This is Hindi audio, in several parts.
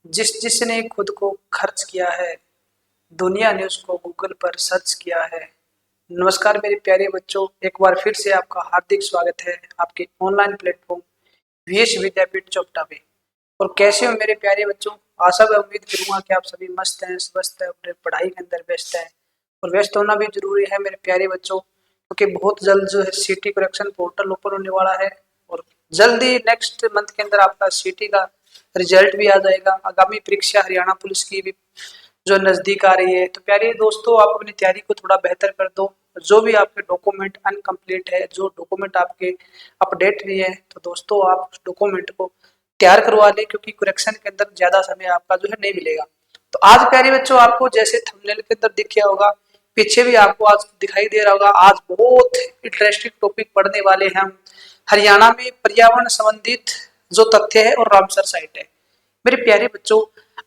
जिसने खुद को खर्च किया है, दुनिया ने उसको गूगल पर सर्च किया है। नमस्कार मेरे प्यारे बच्चों, एक बार फिर से आपका हार्दिक स्वागत है आपके ऑनलाइन प्लेटफॉर्म वीएस विद्यापीठ चोपटा पे। और कैसे हो मेरे प्यारे बच्चों? आशा व उम्मीद करूंगा कि आप सभी मस्त हैं, स्वस्थ हैं, अपने पढ़ाई के अंदर व्यस्त हैं। और व्यस्त होना भी जरूरी है मेरे प्यारे बच्चों, क्योंकि बहुत जल्द जो है सीटी करेक्शन पोर्टल ओपन होने वाला है। और जल्दी नेक्स्ट मंथ के अंदर आपका सीटी का रिजल्ट भी आ जाएगा। आगामी परीक्षा हरियाणा पुलिस की भी जो नजदीक आ रही है, तो प्यारे दोस्तों आप अपनी तैयारी को थोड़ा बेहतर कर दो। जो भी आपके डॉक्यूमेंट अनकम्प्लीट है, जो डॉक्यूमेंट आपके अपडेट नहीं है, तो दोस्तों आप उस डॉक्यूमेंट को तैयार करवा लें, क्योंकि करेक्शन के अंदर ज्यादा समय आपका जो है नहीं मिलेगा। तो आज प्यारे बच्चों आपको जैसे थंबनेल के अंदर दिख गया होगा, पीछे भी आपको आज दिखाई दे रहा होगा, आज बहुत इंटरेस्टिंग टॉपिक पढ़ने वाले हैं हम। हरियाणा में पर्यावरण संबंधित जो तथ्य है और रामसर साइट है। मेरे प्यारे बच्चों,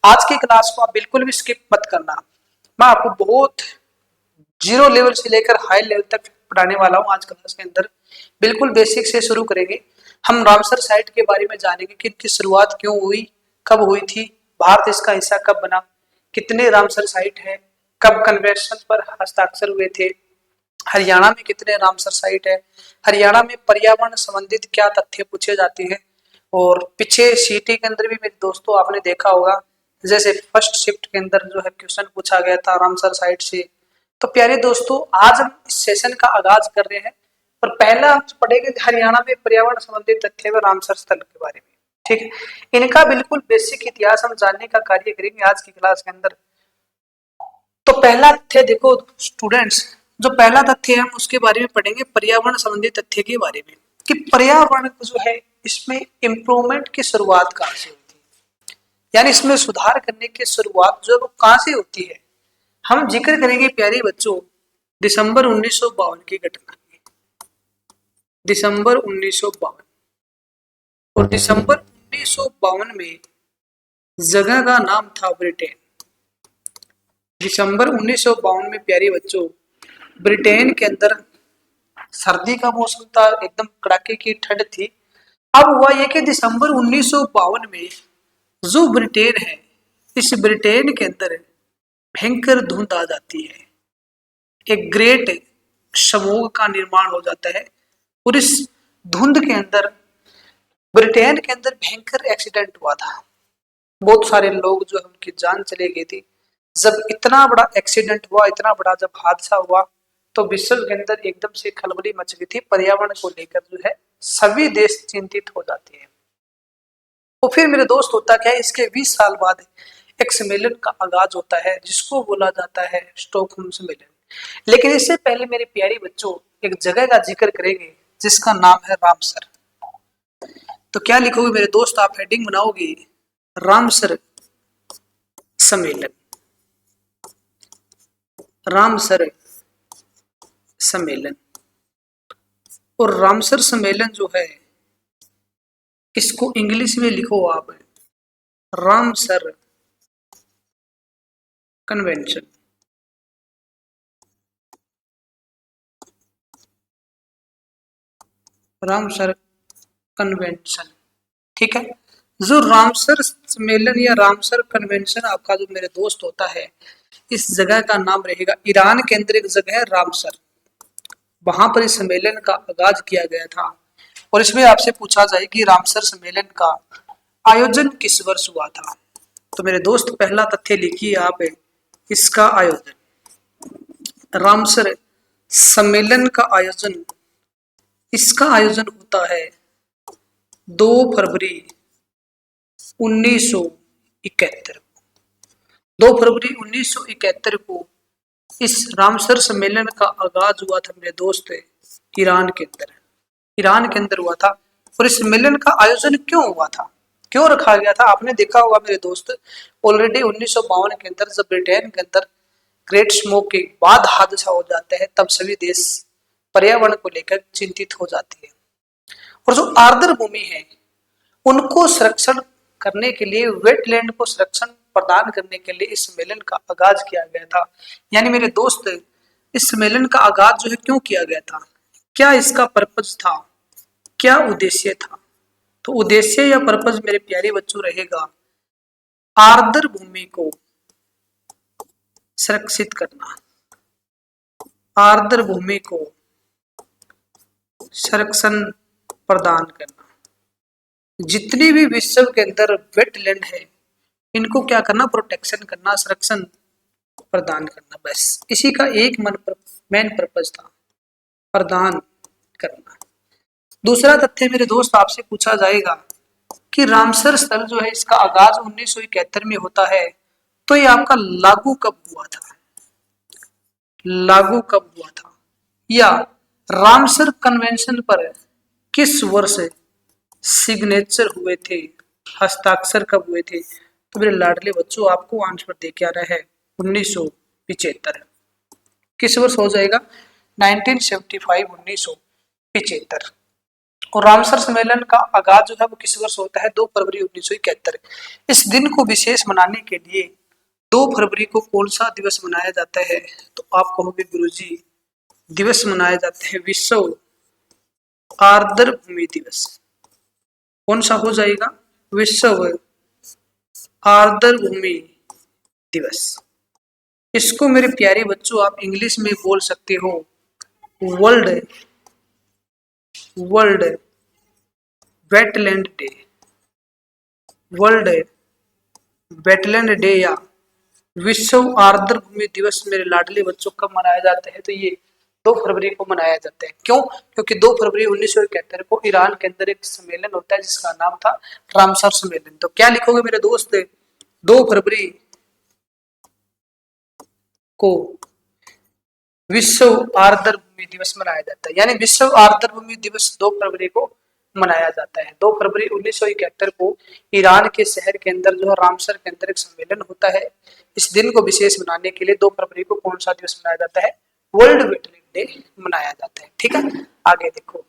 आज की क्लास को आप बिल्कुल भी स्किप मत करना। मैं आपको बहुत जीरो लेवल से लेकर हाई लेवल तक पढ़ाने वाला हूँ आज क्लास के अंदर। बिल्कुल बेसिक से शुरू करेंगे। हम रामसर साइट के बारे में जानेंगे कि इनकी शुरुआत क्यों हुई, कब हुई थी, भारत इसका हिस्सा कब बना, कितने रामसर साइट है, कब कन्वेंशन पर हस्ताक्षर हुए थे, हरियाणा में कितने रामसर साइट है, हरियाणा में पर्यावरण संबंधित क्या तथ्य पूछे जाते हैं। और पीछे सीटी के अंदर भी मेरे दोस्तों आपने देखा होगा, जैसे फर्स्ट शिफ्ट के अंदर जो है क्वेश्चन पूछा गया था रामसर साइट से। तो प्यारे दोस्तों आज हम इस सेशन का आगाज कर रहे हैं। और पहला हम पढ़ेंगे हरियाणा में पर्यावरण संबंधित तथ्य व रामसर स्थल के बारे में। ठीक है, इनका बिल्कुल बेसिक इतिहास हम जानने का कार्य करेंगे आज की क्लास के अंदर। तो पहला तथ्य देखो स्टूडेंट्स, जो पहला तथ्य है हम उसके बारे में पढ़ेंगे, पर्यावरण संबंधी तथ्य के बारे में, कि पर्यावरण जो है इसमें इम्प्रूवमेंट की शुरुआत कहाँ से हुई थी, यानी इसमें सुधार करने की शुरुआत जो है वो कहाँ से होती है। हम जिक्र करेंगे प्यारे बच्चों दिसंबर 1952 की घटना की। दिसंबर 1952, और दिसंबर 1952 में जगह का नाम था ब्रिटेन। दिसंबर 1952 में प्यारे बच्चों ब्रिटेन के अंदर सर्दी का मौसम था, एकदम कड़ाके की ठंड थी। अब हुआ ये कि दिसंबर 1952 में जो ब्रिटेन है, इस ब्रिटेन के अंदर भयंकर धुंध आ जाती है। एक ग्रेट समूह का निर्माण हो जाता है, और इस धुंध के अंदर ब्रिटेन के अंदर भयंकर एक्सीडेंट हुआ था। बहुत सारे लोग जो है उनकी जान चली गई थी। जब इतना बड़ा एक्सीडेंट हुआ, इतना बड़ा जब हादसा हुआ, तो विश्व के अंदर एकदम से खलबली मच गई थी। पर्यावरण को लेकर जो है सभी देश चिंतित हो जाते हैं। तो फिर मेरे दोस्त होता क्या है, इसके 20 साल बाद एक सम्मेलन का आगाज होता है, जिसको बोला जाता है स्टॉकहोम सम्मेलन। लेकिन इससे पहले मेरे प्यारे बच्चों एक जगह का जिक्र करेंगे जिसका नाम है रामसर। तो क्या लिखोगे मेरे दोस्त, आप हेडिंग बनाओगे रामसर सम्मेलन। रामसर सम्मेलन, और रामसर सम्मेलन जो है इसको इंग्लिश में लिखो आप रामसर कन्वेंशन। रामसर कन्वेंशन, ठीक है। जो रामसर सम्मेलन या रामसर कन्वेंशन आपका जो मेरे दोस्त होता है, इस जगह का नाम रहेगा, ईरान के अंदर एक जगह है रामसर, वहां पर इस सम्मेलन का आगाज किया गया था। और इसमें आपसे पूछा जाए कि रामसर सम्मेलन का आयोजन किस वर्ष हुआ था, तो मेरे दोस्त पहला तथ्य लिखिए आप, इसका आयोजन, रामसर सम्मेलन का आयोजन, इसका आयोजन होता है 2 फरवरी 1971। 2 फरवरी 1971 को इस रामसर सम्मेलन का आगाज हुआ था मेरे दोस्त ईरान के अंदर। ईरान के अंदर हुआ था। और इस सम्मेलन का आयोजन क्यों हुआ था, क्यों रखा गया था, आपने देखा होगा मेरे दोस्त, ऑलरेडी 1952 के अंदर जब ब्रिटेन के अंदर ग्रेट स्मोक के बाद हादसा हो जाता है, तब सभी देश पर्यावरण को लेकर चिंतित हो जाती है। और जो आर्द्र भूमि है उनको संरक्षण करने के लिए, वेटलैंड को संरक्षण प्रदान करने के लिए इस सम्मेलन का आगाज किया गया था। यानी मेरे दोस्त इस सम्मेलन का आगाज जो है क्यों किया गया था, क्या इसका पर्पज था, क्या उद्देश्य था। तो उद्देश्य या पर्पज मेरे प्यारे बच्चों रहेगा आर्द्र भूमि को संरक्षित करना, आर्द्र भूमि को संरक्षण प्रदान करना। जितनी भी विश्व के अंदर वेटलैंड है इनको क्या करना, प्रोटेक्शन करना, संरक्षण प्रदान करना, बस इसी का एक मेन पर्पज था, प्रदान करना। दूसरा तथ्य मेरे दोस्त आपसे पूछा जाएगा कि रामसर स्थल जो है इसका आगाज 1971 में होता है, तो ये आपका लागू कब हुआ था, लागू कब हुआ था, या रामसर कन्वेंशन पर किस वर्ष सिग्नेचर हुए थे, हस्ताक्षर कब हुए थे। तो मेरे लाडले बच्चों आपको आंसर दे के आ रहा है 1975। किस वर्ष हो जाएगा, 1975, 1975। और रामसर सम्मेलन का आगाज जो है वो किस वर्ष होता है, 2 फरवरी 1971। इस दिन को विशेष मनाने के लिए 2 फरवरी को कौन सा दिवस मनाया जाता है, तो आप कहोगे गुरुजी दिवस मनाया जाता है विश्व आर्द्र भूमि दिवस। कौन सा हो जाएगा, विश्व आर्द्र भूमि दिवस। इसको मेरे प्यारे बच्चों आप इंग्लिश में बोल सकते हो world wetland day, world wetland day या विश्व आर्द्र भूमि दिवस मेरे लाडले बच्चों कब मनाया जाता है, तो ये 2 फरवरी को मनाया जाता है। क्यों, क्योंकि 2 फरवरी 1971 को ईरान के अंदर एक सम्मेलन होता है जिसका नाम था रामसर सम्मेलन। तो क्या लिखोगे मेरे दोस्त, 2 फरवरी को विश्व आर्द्र भूमि दिवस मनाया जाता है, यानी विश्व आर्द्र भूमि दिवस 2 फरवरी को मनाया जाता है। 2 फरवरी 1971 को ईरान के शहर के अंदर जो है रामसर के अंदर एक सम्मेलन होता है। इस दिन को विशेष मनाने के लिए 2 फरवरी को कौन सा दिवस मनाया जाता है, वर्ल्ड वेटलैंड डे मनाया जाता है। ठीक है, आगे देखो।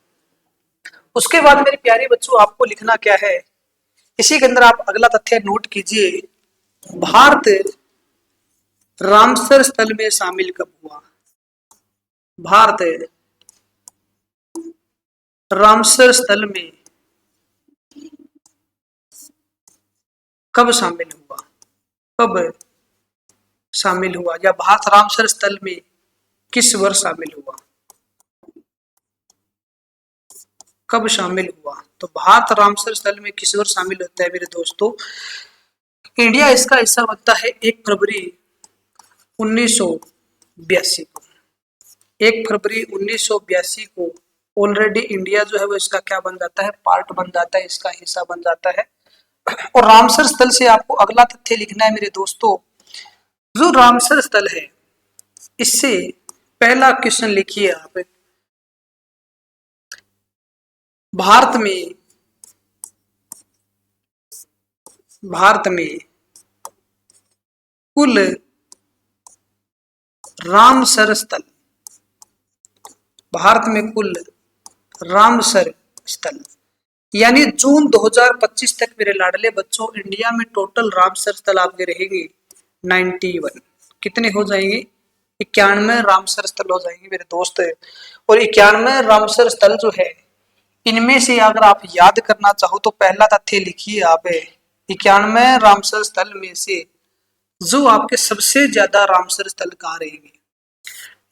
उसके बाद मेरे प्यारे बच्चों आपको लिखना क्या है, इसी के अंदर आप अगला तथ्य नोट कीजिए, भारत रामसर स्थल में शामिल कब हुआ, भारत रामसर स्थल में कब शामिल हुआ, कब शामिल हुआ, या भारत रामसर स्थल में किस वर्ष शामिल हुआ, कब शामिल हुआ। तो भारत रामसर स्थल में किस वर्ष शामिल होता है मेरे दोस्तों, इंडिया इसका हिस्सा बनता है 1 फरवरी 1982 को। 1 फरवरी 1982 को ऑलरेडी इंडिया जो है वो इसका क्या बन जाता है, पार्ट बन जाता है, इसका हिस्सा बन जाता है। और रामसर स्थल से आपको अगला तथ्य लिखना है मेरे दोस्तों, जो रामसर स्थल है इससे पहला क्वेश्चन लिखिए आप, भारत में कुल रामसर स्थल, भारत में कुल रामसर स्थल, यानी जून 2025 तक मेरे लाडले बच्चों इंडिया में टोटल रामसर स्थल आपके रहेंगे 91। कितने हो जाएंगे, 91 रामसर स्थल हो जाएंगे मेरे दोस्त। और 91 रामसर स्थल जो है इनमें से अगर आप याद करना चाहो तो पहला तथ्य लिखिए आप, 91 रामसर स्थल में से जो आपके सबसे ज्यादा रामसर स्थल कहाँ रहेंगे,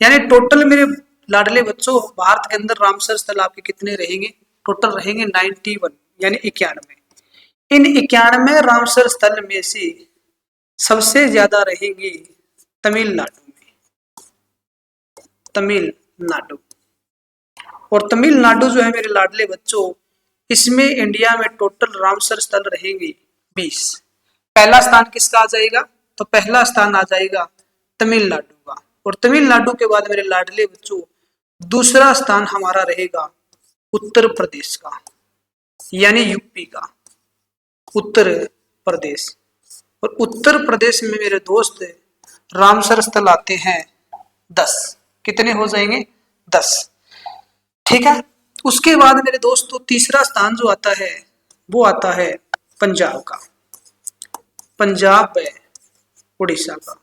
यानी टोटल मेरे लाडले बच्चों भारत के अंदर रामसर स्थल आपके कितने रहेंगे, टोटल रहेंगे 91, यानी 91। इन 91 रामसर स्थल में से सबसे ज्यादा रहेंगे तमिलनाडु में, तमिलनाडु। और तमिलनाडु जो है मेरे लाडले बच्चों इसमें इंडिया में टोटल रामसर स्थल रहेंगे 20। पहला स्थान किसका आ जाएगा, तो पहला स्थान आ जाएगा तमिलनाडु का। और तमिलनाडु के बाद मेरे लाडले बच्चों दूसरा स्थान हमारा रहेगा उत्तर प्रदेश का, यानी यूपी का, उत्तर प्रदेश। और उत्तर प्रदेश में मेरे दोस्त रामसर स्थल आते हैं 10। कितने हो जाएंगे, 10। ठीक है, उसके बाद मेरे दोस्तों तीसरा स्थान जो आता है वो आता है पंजाब का, पंजाब है उड़ीसा का,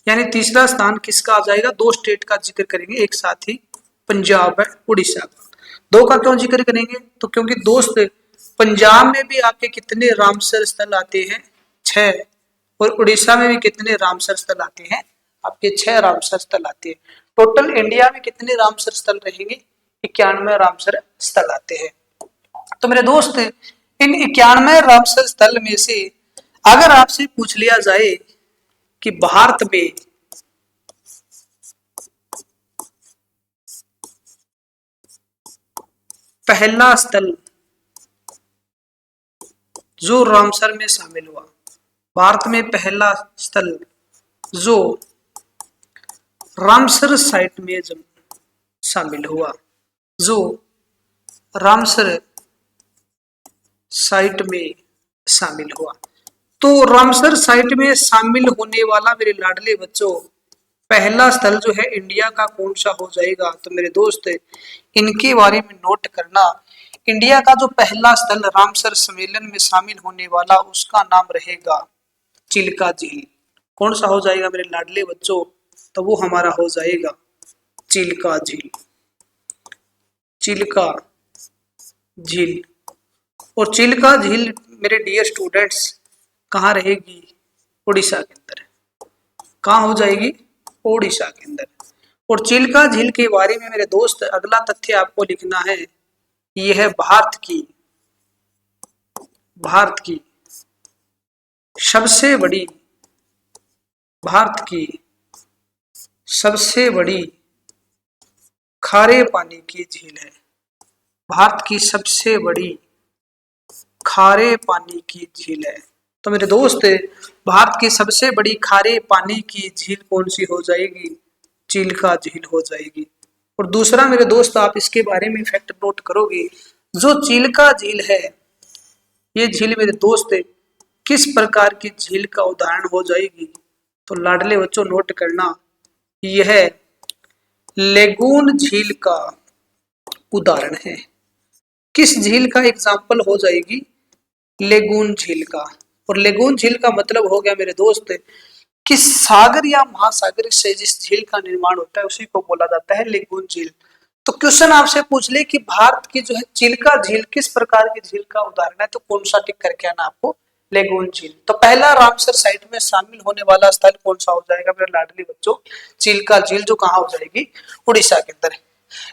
यानी तीसरा स्थान किसका आ जाएगा, 2 स्टेट का जिक्र करेंगे एक साथ ही, पंजाब है उड़ीसा का। 2 का क्यों जिक्र करेंगे, तो क्योंकि दोस्त पंजाब में भी आपके कितने रामसर स्थल आते हैं 6, और उड़ीसा में भी कितने रामसर स्थल आते हैं? आपके 6 रामसर स्थल आते हैं। टोटल इंडिया में कितने रामसर स्थल रहेंगे? 91 रामसर स्थल आते हैं। तो मेरे दोस्त, इन 91 रामसर स्थल में से अगर आपसे पूछ लिया जाए कि भारत में पहला स्थल जो रामसर में शामिल हुआ, भारत में पहला स्थल जो रामसर साइट में जब शामिल हुआ, जो रामसर साइट में शामिल हुआ, तो रामसर साइट में शामिल होने वाला मेरे लाडले बच्चों पहला स्थल जो है इंडिया का कौन सा हो जाएगा? तो मेरे दोस्त इनके बारे में नोट करना। इंडिया का जो पहला स्थल रामसर सम्मेलन में शामिल होने वाला, उसका नाम रहेगा चिल्का झील। कौन सा हो जाएगा मेरे लाडले बच्चों? तो वो हमारा हो जाएगा चिल्का झील। चिल्का झील। और चिल्का झील मेरे डियर स्टूडेंट्स कहाँ रहेगी? उड़ीसा के अंदर। कहाँ हो जाएगी? ओडिशा के अंदर। और चिल्का झील के बारे में मेरे दोस्त अगला तथ्य आपको लिखना है, यह है भारत की सबसे बड़ी खारे पानी की झील है। भारत की सबसे बड़ी खारे पानी की झील है। तो मेरे दोस्त भारत की सबसे बड़ी खारे पानी की झील कौन सी हो जाएगी? चिल्का झील हो जाएगी। और दूसरा मेरे दोस्त आप इसके बारे में फैक्ट नोट करोगे, जो चिल्का झील है, ये झील मेरे दोस्त किस प्रकार की झील का उदाहरण हो जाएगी? तो लाडले बच्चों नोट करना, यह लेगून झील का उदाहरण है। किस झील का एग्जाम्पल हो जाएगी? लेगून झील का। और लेगून झील का मतलब हो गया मेरे दोस्त कि सागर या महासागर से जिस झील का निर्माण होता है उसी को बोला जाता है लेगून झील। तो क्वेश्चन आपसे पूछ ले कि भारत की जो है चिल्का झील किस प्रकार की झील का उदाहरण है, तो कौन सा टिक करके आना आपको? लेगून झील। तो पहला रामसर साइट में शामिल होने वाला स्थल कौन सा हो जाएगा मेरे लाडली बच्चों? चिल्का झील, जो कहाँ हो जाएगी? उड़ीसा के अंदर।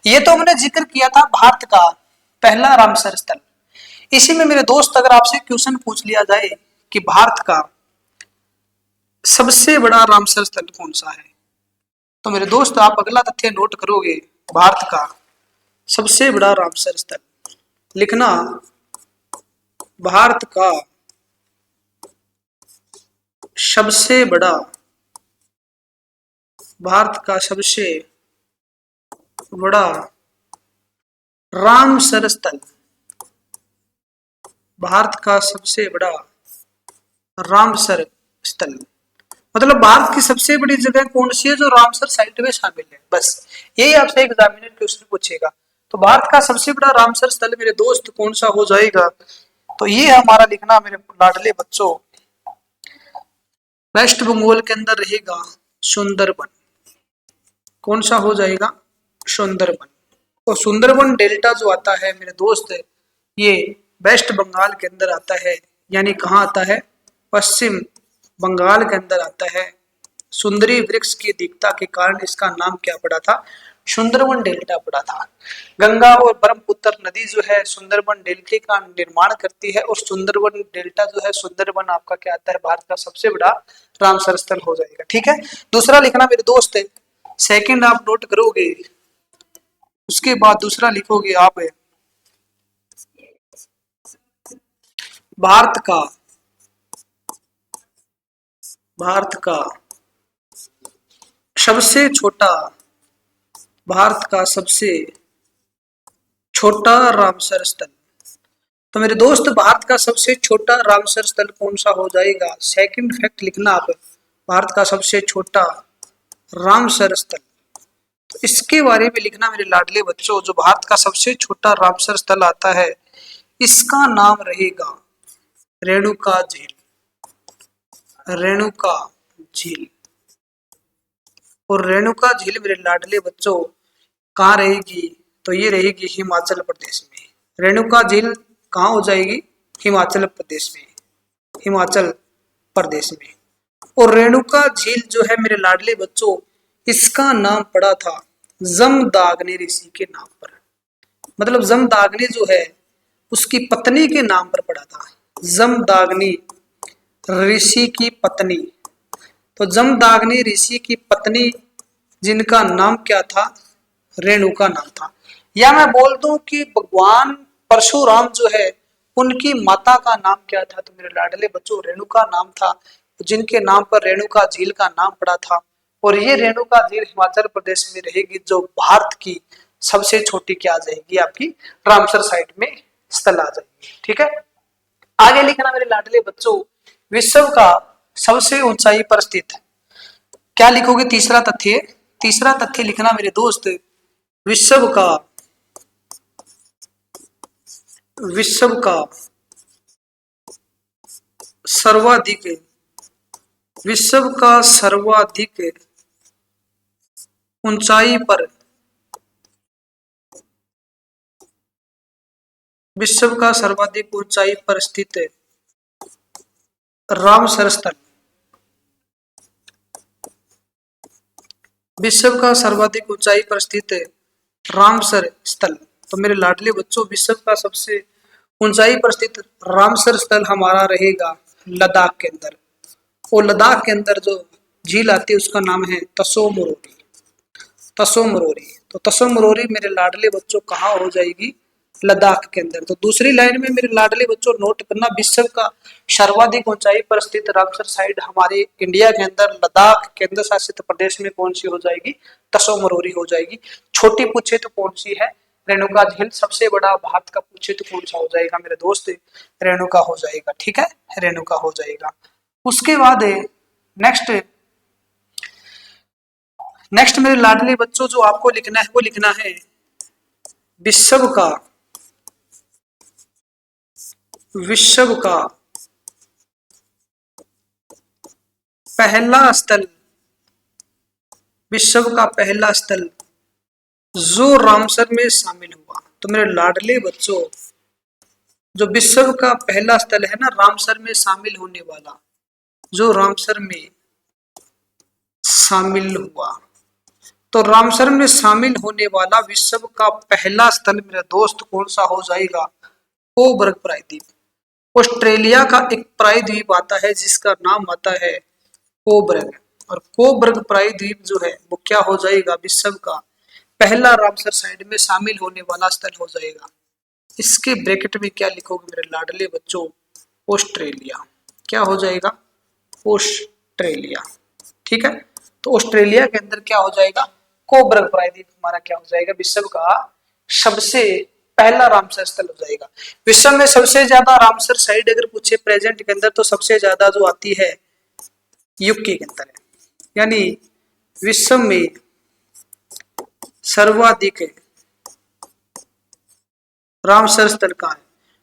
ये तो हमने जिक्र किया था भारत का पहला रामसर स्थल। इसी में मेरे दोस्त अगर आपसे क्वेश्चन पूछ लिया जाए कि भारत का सबसे बड़ा रामसर स्थल कौन सा है, तो मेरे दोस्त आप अगला तथ्य नोट करोगे, भारत का सबसे बड़ा रामसर स्थल लिखना, भारत का सबसे बड़ा रामसर स्थल, भारत का सबसे बड़ा रामसर स्थल मतलब भारत की सबसे बड़ी जगह कौन सी है जो रामसर साइट में शामिल है? बस यही आपसे एग्जामिनर क्वेश्चन पूछेगा। तो भारत का सबसे बड़ा रामसर स्थल मेरे दोस्त कौन सा हो जाएगा? तो ये हमारा लिखना मेरे लाडले बच्चों, वेस्ट बंगाल के अंदर रहेगा सुंदरबन। कौन सा हो जाएगा? सुंदरबन। और सुंदरबन डेल्टा जो आता है मेरे दोस्त, ये वेस्ट बंगाल के अंदर आता है, यानी कहाँ आता है? पश्चिम बंगाल के अंदर आता है। सुंदरी वृक्ष की दीप्ता के कारण इसका नाम क्या पड़ा था? सुंदरबन डेल्टा पड़ा था। गंगा और ब्रह्मपुत्र नदी जो है सुंदरबन डेल्टा का निर्माण करती है, और सुंदरबन डेल्टा जो है, सुंदरबन आपका क्या आता है? भारत का सबसे बड़ा रामसर स्थल हो जाएगा। ठीक है, दूसरा लिखना मेरे दोस्त, सेकंड आप नोट करोगे, उसके बाद दूसरा लिखोगे आप, भारत का सबसे छोटा रामसर स्थल। तो मेरे दोस्त भारत का सबसे छोटा रामसर स्थल कौन सा हो जाएगा? सेकंड फैक्ट लिखना आप, भारत का सबसे छोटा रामसर स्थल। तो इसके बारे में लिखना मेरे लाडले बच्चों, जो भारत का सबसे छोटा रामसर स्थल आता है, इसका नाम रहेगा रेणुका झील। रेणुका झील। और रेणुका झील मेरे लाडले बच्चों कहाँ रहेगी? तो ये रहेगी हिमाचल प्रदेश में। रेणुका झील कहाँ हो जाएगी? हिमाचल प्रदेश में। हिमाचल प्रदेश में। और रेणुका झील जो है मेरे लाडले बच्चों, इसका नाम पड़ा था जमदाग्नि ऋषि के नाम पर। मतलब जमदाग्नि जो है उसकी पत्नी के नाम पर पड़ा था, जमदाग्नि ऋषि की पत्नी। तो जमदाग्नि ऋषि की पत्नी जिनका नाम क्या था, रेणुका नाम था। या मैं बोल दूं कि भगवान परशुराम जो है उनकी माता का नाम क्या था, तो मेरे लाडले बच्चों रेणुका नाम था, जिनके नाम पर रेणुका झील का नाम पड़ा था। और ये रेणुका झील हिमाचल प्रदेश में रहेगी, जो भारत की सबसे छोटी क्या आ जाएगी, आपकी रामसर साइट में स्थल आ जाएगी। ठीक है, आगे लिखना मेरे लाडले बच्चों, विश्व का सबसे ऊंचाई पर स्थित है। क्या लिखोगे, तीसरा तथ्य। तीसरा तथ्य लिखना मेरे दोस्त, विश्व का सर्वाधिक ऊंचाई पर, विश्व का सर्वाधिक ऊंचाई पर स्थित रामसर स्थल, विश्व का सर्वाधिक ऊंचाई पर स्थित रामसर स्थल। तो मेरे लाडले बच्चों, विश्व का सबसे ऊंचाई पर स्थित रामसर स्थल हमारा रहेगा लद्दाख के अंदर। और लद्दाख के अंदर जो झील आती है उसका नाम है तसो मोरोरी। तसो मोरोरी, तो तसो मोरोरी मेरे लाडले बच्चों कहाँ हो जाएगी, लद्दाख के अंदर। तो दूसरी लाइन में मेरे लाडले बच्चों नोट करना, विश्व का सर्वाधिक ऊंचाई पर स्थित रामसर साइट हमारे इंडिया के अंदर लद्दाख केंद्र शासित प्रदेश में कौन सी हो जाएगी, तसो मोरोरी हो जाएगी। छोटी पूछे तो कौन सी है, रेणुका झील। सबसे बड़ा भारत का पूछे तो कौन सा हो जाएगा मेरे दोस्त, रेणुका हो जाएगा। ठीक है, रेणुका हो जाएगा। उसके बाद नेक्स्ट मेरे लाडले बच्चों जो आपको लिखना है वो लिखना है, विश्व का पहला स्थल, विश्व का पहला स्थल जो रामसर में शामिल हुआ। तो मेरे लाडले बच्चों, जो विश्व का पहला स्थल है ना रामसर में शामिल होने वाला, जो रामसर में शामिल हुआ, तो रामसर में शामिल होने वाला विश्व का पहला स्थल मेरे दोस्त कौन सा हो जाएगा, कोबर्ग प्रायद्वीप। ऑस्ट्रेलिया का एक प्रायद्वीप आता है जिसका नाम आता है कोबर्ग। और कोबर्ग प्रायद्वीप जो है वो क्या हो जाएगा, विश्व का पहला रामसर साइट में शामिल होने वाला स्थल हो जाएगा। इसके ब्रैकेट में क्या लिखोगे मेरे लाडले बच्चों, ऑस्ट्रेलिया। क्या हो जाएगा, ऑस्ट्रेलिया। ठीक है, तो ऑस्ट्रेलिया के अंदर क्या हो जाएगा, कोबर्ग प्रायद्वीप हमारा क्या हो जाएगा, विश्व का सबसे पहला रामसर स्थल हो जाएगा। विश्व में सबसे ज्यादा रामसर साइट अगर पूछे प्रेजेंट के अंदर, तो सबसे ज्यादा जो आती है यूके के अंदर है। यानी विश्व में सर्वाधिक रामसर स्थल कहाँ है,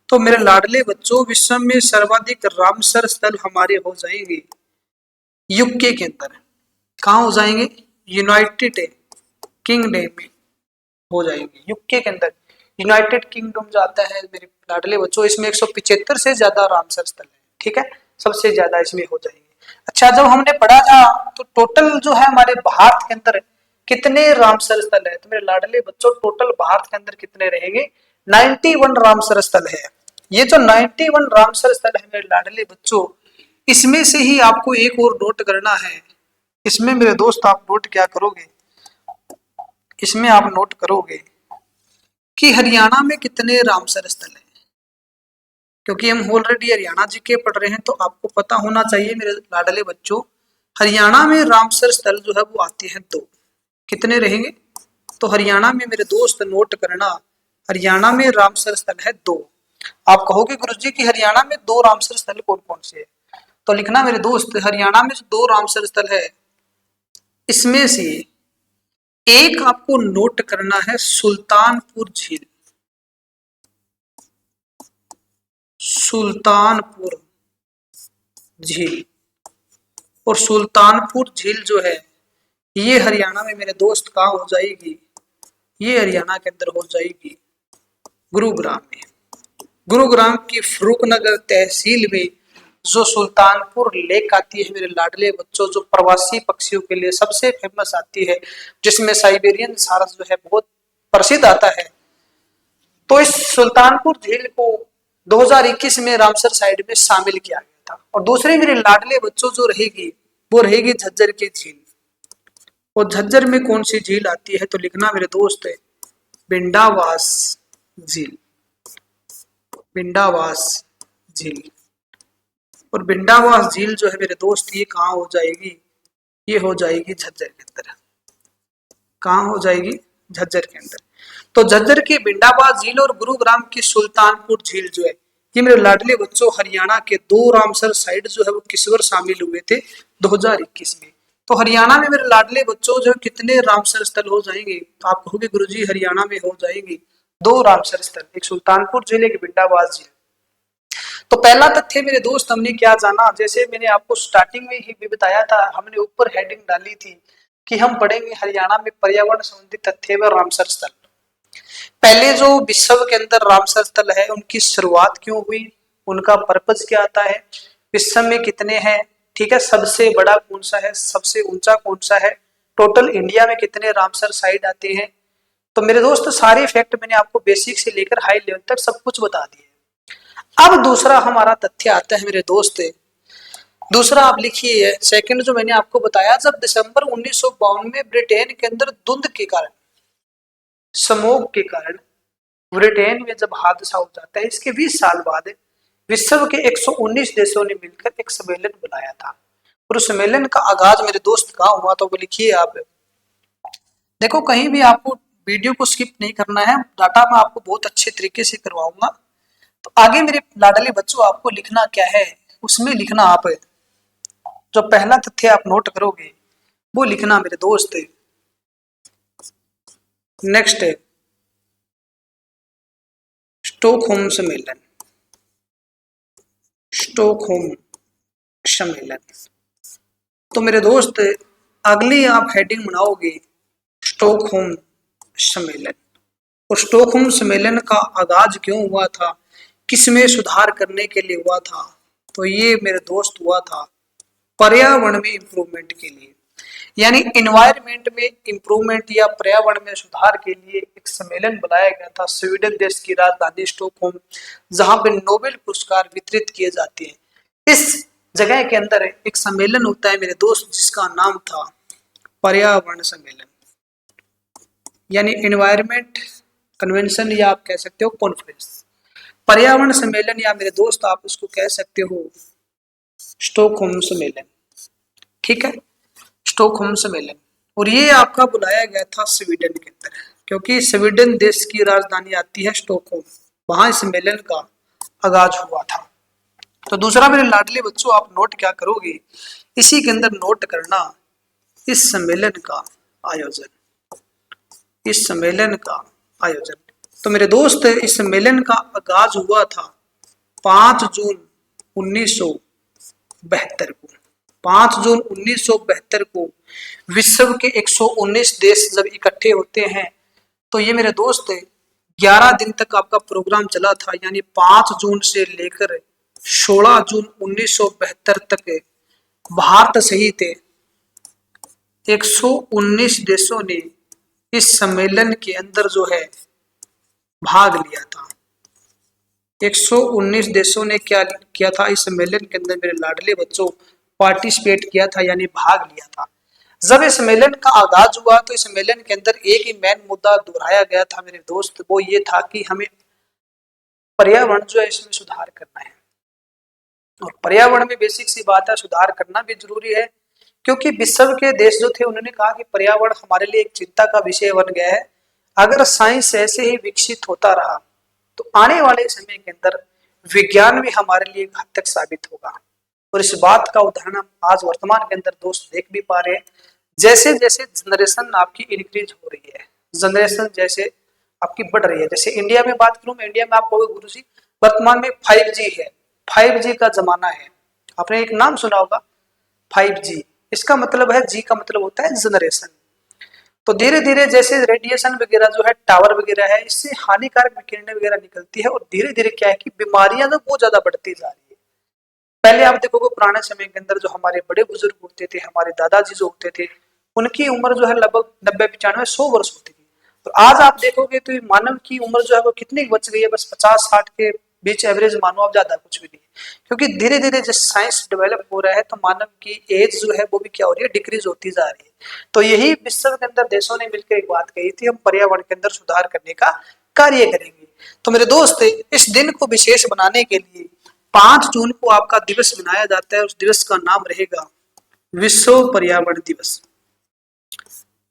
तो मेरे लाडले बच्चों विश्व में सर्वाधिक रामसर स्थल हमारे हो जाएंगे यूके के अंदर। कहाँ हो जाएंगे, यूनाइटेड किंगडम में हो जाएंगे, यूके के अंदर। यूनाइटेड किंगडम जो आता है मेरे लाडले बच्चों, इसमें 175 से ज्यादा रामसर स्थल है। ठीक है, सबसे ज्यादा इसमें हो जाएंगे। अच्छा, जब हमने पढ़ा था तो टोटल जो है हमारे भारत के अंदर कितने रामसर स्थल है, तो मेरे लाडले बच्चों टोटल भारत के अंदर कितने रहेंगे, 91 रामसर स्थल है। ये जो 91 रामसर स्थल है मेरे लाडले बच्चों, इसमें से ही आपको एक और नोट करना है। इसमें मेरे दोस्त आप नोट क्या करोगे, इसमें आप नोट करोगे कि हरियाणा में कितने रामसर स्थल हैं। क्योंकि हम ऑलरेडी हरियाणा जी के पढ़ रहे हैं, तो आपको पता होना चाहिए मेरे लाडले बच्चों, हरियाणा में रामसर स्थल जो है वो आते हैं 2। कितने रहेंगे, तो हरियाणा में मेरे दोस्त नोट करना, हरियाणा में रामसर स्थल है 2। आप कहोगे गुरुजी कि हरियाणा में 2 रामसर स्थल कौन कौन से है, तो लिखना मेरे दोस्त, हरियाणा में जो 2 रामसर स्थल है इसमें से एक आपको नोट करना है सुल्तानपुर झील। सुल्तानपुर झील, और सुल्तानपुर झील जो है ये हरियाणा में मेरे दोस्त कहाँ हो जाएगी, ये हरियाणा के अंदर हो जाएगी गुरुग्राम में। गुरुग्राम की फरूखनगर तहसील में जो सुल्तानपुर लेक आती है मेरे लाडले बच्चों, जो प्रवासी पक्षियों के लिए सबसे फेमस आती है, जिसमें साइबेरियन सारस जो है बहुत प्रसिद्ध आता है। तो इस सुल्तानपुर झील को 2021 में रामसर साइट में शामिल किया गया था। और दूसरे मेरे लाडले बच्चों जो रहेगी वो रहेगी झज्जर की झील। और झज्जर में कौन सी झील आती है तो लिखना मेरे दोस्त है बिंडावास झील, बिंडावास झील। और बिंडावास झील जो है मेरे दोस्त ये कहाँ हो जाएगी, ये हो जाएगी झज्जर के अंदर। कहाँ हो जाएगी, झज्जर के अंदर। तो झज्जर की बिंडावास झील और गुरुग्राम की सुल्तानपुर झील जो है ये मेरे लाडले बच्चों हरियाणा के 2 रामसर साइट जो है वो किस बार शामिल हुए थे 2021 में। तो हरियाणा में मेरे लाडले बच्चों जो कितने रामसर स्थल हो जाएंगे, तो आप कहोगे गुरुजी हरियाणा में हो जाएंगे 2 रामसर स्थल, एक सुल्तानपुर झील एक बिंडावास झील। तो पहला तथ्य मेरे दोस्त हमने क्या जाना, जैसे मैंने आपको स्टार्टिंग में ही भी बताया था, हमने ऊपर हेडिंग डाली थी कि हम पढ़ेंगे हरियाणा में पर्यावरण संबंधी तथ्य व रामसर स्थल। पहले जो विश्व के अंदर रामसर स्थल है उनकी शुरुआत क्यों हुई, उनका पर्पज क्या आता है, विश्व में कितने हैं, ठीक है, सबसे बड़ा कौन सा है, सबसे ऊंचा कौन सा है, टोटल इंडिया में कितने रामसर साइट आते हैं। तो मेरे दोस्त सारे फैक्ट मैंने आपको बेसिक से लेकर हाई लेवल तक सब कुछ बता दिए। अब दूसरा हमारा तथ्य आता है मेरे दोस्त, दूसरा आप लिखिए सेकंड जो मैंने आपको बताया, जब दिसंबर 1952 में ब्रिटेन के अंदर धुंध के कारण, स्मोग के कारण ब्रिटेन में जब हादसा हो जाता है, इसके 20 साल बाद विश्व के 119 देशों ने मिलकर एक सम्मेलन बुलाया था। और उस सम्मेलन का आगाज मेरे दोस्त कहाँ हुआ, तो वो लिखिए आप। देखो कहीं भी आपको वीडियो को स्किप नहीं करना है, डाटा मैं आपको बहुत अच्छे तरीके से करवाऊंगा। तो आगे मेरे लाडले बच्चों आपको लिखना क्या है, उसमें लिखना आप जो पहला तथ्य आप नोट करोगे वो लिखना मेरे दोस्त। नेक्स्ट है स्टॉकहोम सम्मेलन, स्टॉकहोम सम्मेलन। तो मेरे दोस्त अगली आप हेडिंग बनाओगे स्टॉकहोम सम्मेलन। और स्टॉकहोम सम्मेलन का आगाज क्यों हुआ था, किसमें सुधार करने के लिए हुआ था, तो ये मेरे दोस्त हुआ था पर्यावरण में इंप्रूवमेंट के लिए, यानी इन्वायरमेंट में इंप्रूवमेंट या पर्यावरण में सुधार के लिए एक सम्मेलन बुलाया गया था स्वीडन देश की राजधानी स्टॉकहोम, जहां पे नोबेल पुरस्कार वितरित किए जाते हैं। इस जगह के अंदर एक सम्मेलन होता है मेरे दोस्त जिसका नाम था पर्यावरण सम्मेलन, यानी इन्वायरमेंट कन्वेंशन या आप कह सकते हो कॉन्फ्रेंस। पर्यावरण सम्मेलन या मेरे दोस्त आप उसको कह सकते हो स्टॉकहोम सम्मेलन, ठीक है, स्टॉकहोम सम्मेलन। और ये आपका बुलाया गया था स्वीडन के अंदर, क्योंकि स्वीडन देश की राजधानी आती है स्टॉकहोम, वहां इस सम्मेलन का आगाज हुआ था। तो दूसरा मेरे लाडले बच्चों आप नोट क्या करोगे, इसी के अंदर नोट करना इस सम्मेलन का आयोजन, इस सम्मेलन का आयोजन। तो मेरे दोस्त इस सम्मेलन का आगाज हुआ था 5 जून 1972 को। 5 जून 1972 को विश्व के 119 देश जब इकट्ठे होते हैं, तो ये मेरे दोस्त 11 दिन तक आपका प्रोग्राम चला था, यानी 5 जून से लेकर 16 जून 1972 तक भारत सहित 119 देशों ने इस सम्मेलन के अंदर जो है भाग लिया था। 119 देशों ने क्या किया था, इस सम्मेलन के अंदर मेरे लाडले बच्चों पार्टिसिपेट किया था, यानी भाग लिया था। जब इस सम्मेलन का आगाज हुआ तो इस सम्मेलन के अंदर एक ही मेन मुद्दा दोहराया गया था मेरे दोस्त, वो ये था कि हमें पर्यावरण जो है इसमें सुधार करना है। और पर्यावरण में बेसिक सी बात है, सुधार करना भी जरूरी है, क्योंकि विश्व के देश जो थे उन्होंने कहा कि पर्यावरण हमारे लिए एक चिंता का विषय बन गया है। अगर साइंस ऐसे ही विकसित होता रहा तो आने वाले समय के अंदर विज्ञान भी हमारे लिए घातक साबित होगा। और इस बात का उदाहरण हम आज वर्तमान के अंदर दोस्त देख भी पा रहे हैं। जैसे जैसे जनरेशन आपकी इंक्रीज हो रही है, जनरेशन जैसे आपकी बढ़ रही है, जैसे इंडिया में बात करूं मैं, इंडिया में आप कहोगे गुरुजी वर्तमान में 5G है, 5G का जमाना है। आपने एक नाम सुना होगा 5G, इसका मतलब है जी का मतलब होता है जनरेशन। तो धीरे धीरे जैसे रेडिएशन वगैरह जो है, टावर वगैरह है, इससे हानिकारक किरणें वगैरह निकलती है और धीरे धीरे क्या है कि बीमारियां जो बहुत ज्यादा बढ़ती जा रही है। पहले आप देखोगे पुराने समय के अंदर जो हमारे बड़े बुजुर्ग होते थे, हमारे दादाजी जो होते थे, उनकी उम्र जो है लगभग 90 95 100 वर्ष होती थी। तो आज आप देखोगे तो मानव की उम्र जो है वो कितनी बच गई है, बस 50 60 के बीच एवरेज मानो, आप ज्यादा कुछ भी नहीं। क्योंकि धीरे धीरे जिस साइंस डेवलप हो रहा है तो मानव की एज जो है वो भी क्या हो रही है, डिक्रीज होती जा रही है। तो यही विश्व के अंदर देशों ने मिलकर एक बात कही थी, हम पर्यावरण के अंदर सुधार करने का कार्य करेंगे। तो मेरे दोस्त, इस दिन को विशेष बनाने के लिए 5 जून को आपका दिवस मनाया जाता है। उस दिवस का नाम रहेगा विश्व पर्यावरण दिवस।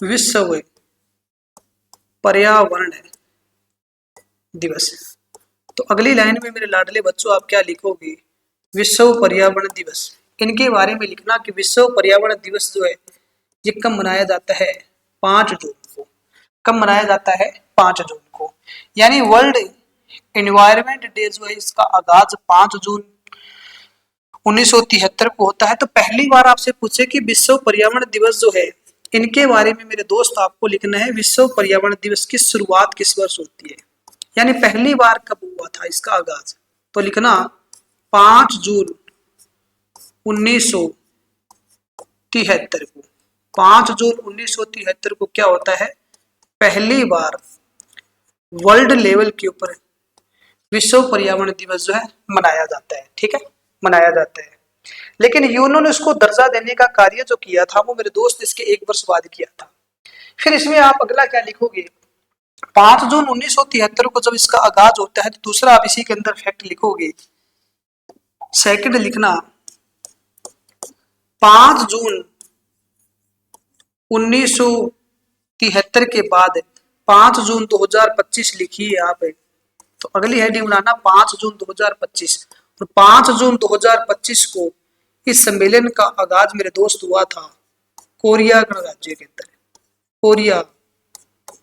विश्व पर्यावरण दिवस। तो अगली लाइन में मेरे लाडले बच्चों आप क्या लिखोगे, विश्व पर्यावरण दिवस। इनके बारे में लिखना कि विश्व पर्यावरण दिवस जो है ये कब मनाया जाता है, 5 जून को। कब मनाया जाता है, 5 जून को। यानी वर्ल्ड एनवायरनमेंट डे जो है इसका आगाज 5 जून 1973 को होता है। तो पहली बार आपसे पूछे कि विश्व पर्यावरण दिवस जो है, इनके बारे में मेरे दोस्त आपको लिखना है, विश्व पर्यावरण दिवस की शुरुआत किस वर्ष होती है, यानी पहली बार कब हुआ था इसका आगाज। तो लिखना 5 जून 1973 को। 5 जून 1973 को क्या होता है, पहली बार वर्ल्ड लेवल के ऊपर विश्व पर्यावरण दिवस जो है मनाया जाता है। ठीक है, मनाया जाता है। लेकिन यूएनओ ने इसको दर्जा देने का कार्य जो किया था वो मेरे दोस्त इसके 1 वर्ष बाद किया था। फिर इसमें आप अगला क्या लिखोगे, 5 जून 1973 को जब इसका आगाज होता है तो दूसरा आप इसी के अंदर फैक्ट लिखोगे, सेकंड लिखना 5 जून 1973 के बाद 5 जून 2025 लिखिए आप। तो अगली हेडिंग बनाना 5 जून 2025। और 5 जून 2025 को इस सम्मेलन का आगाज मेरे दोस्त हुआ था कोरिया गणराज्य के अंदर। कोरिया